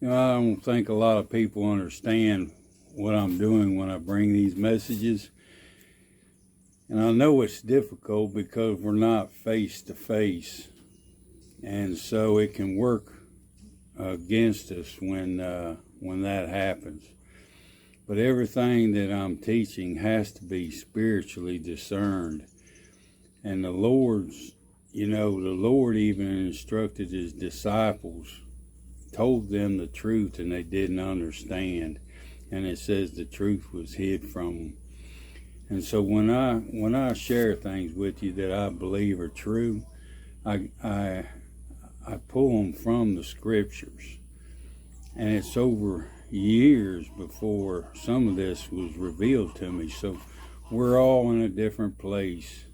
I don't think a lot of people understand what I'm doing when I bring these messages. And I know it's difficult because we're not face to face. And so it can work against us when that happens. But everything that I'm teaching has to be spiritually discerned. And the Lord even instructed his disciples, told them the truth, and they didn't understand. And it says the truth was hid from them. And so when I share things with you that I believe are true, I pull them from the scriptures. And it's over years before some of this was revealed to me. So we're all in a different place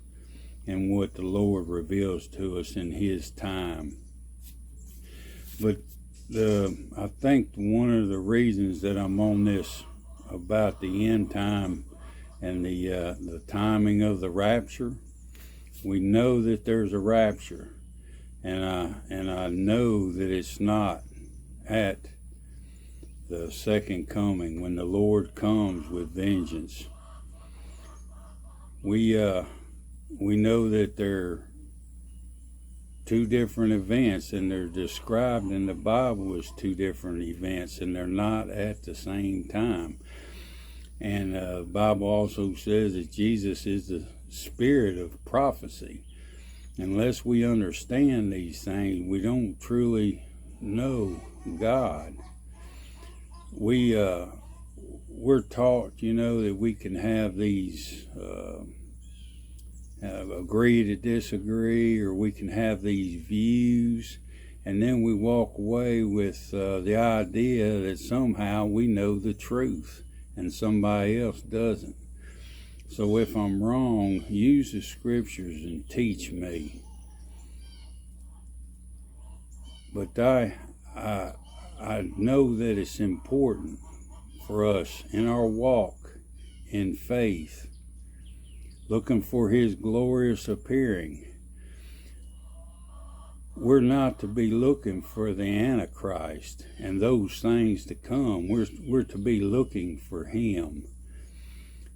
in what the Lord reveals to us in his time. But I think one of the reasons that I'm on this about the end time and the timing of the rapture, we know that there's a rapture, and I know that it's not at the second coming when the Lord comes with vengeance. We know that they're two different events, and they're described in the Bible as two different events, and they're not at the same time. And the Bible also says that Jesus is the spirit of prophecy. Unless we understand these things, we don't truly know God. We're taught, that we can have these agree to disagree, or we can have these views, and then we walk away with the idea that somehow we know the truth and somebody else doesn't. So if I'm wrong, use the scriptures and teach me. But I know that it's important for us in our walk in faith, looking for his glorious appearing. We're not to be looking for the Antichrist and those things to come. We're to be looking for him.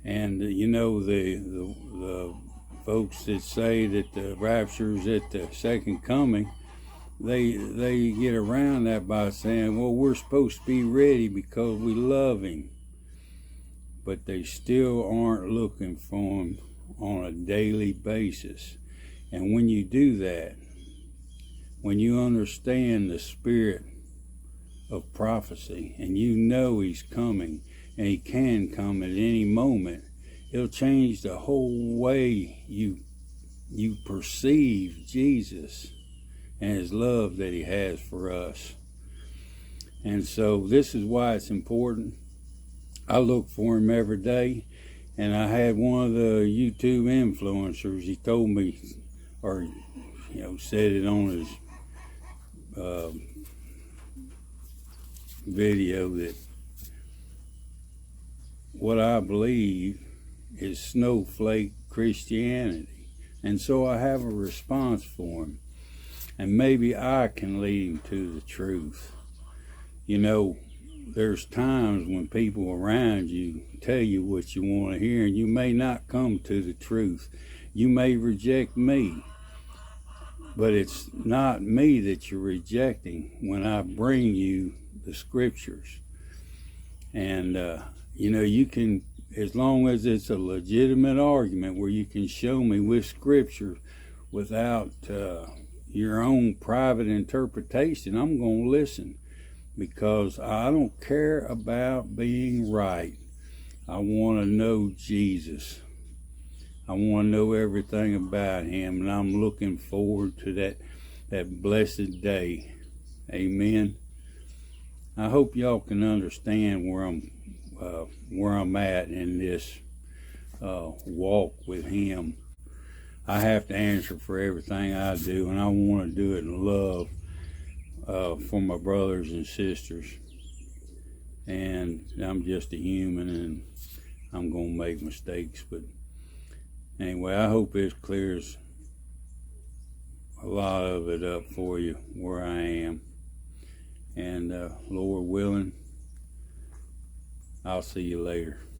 And the folks that say that the rapture's at the second coming, they get around that by saying, well, we're supposed to be ready because we love him. But they still aren't looking for him on a daily basis. And when you do that, when you understand the spirit of prophecy, and you know he's coming, and he can come at any moment, it'll change the whole way you perceive Jesus and his love that he has for us. And so this is why it's important. I look for him every day. And I had one of the YouTube influencers, he told me, or said it on his video, that what I believe is snowflake Christianity. And so I have a response for him. And maybe I can lead him to the truth. There's times when people around you tell you what you want to hear, and you may not come to the truth. You may reject me, but it's not me that you're rejecting when I bring you the scriptures. And you can, as long as it's a legitimate argument where you can show me with scripture without your own private interpretation, I'm going to listen. Because I don't care about being right. I want to know Jesus. I want to know everything about him, and I'm looking forward to that blessed day. Amen. I hope y'all can understand where I'm at in this walk with him. I have to answer for everything I do, and I want to do it in love. For my brothers and sisters, and I'm just a human, and I'm gonna make mistakes, but anyway, I hope this clears a lot of it up for you where I am. And Lord willing, I'll see you later.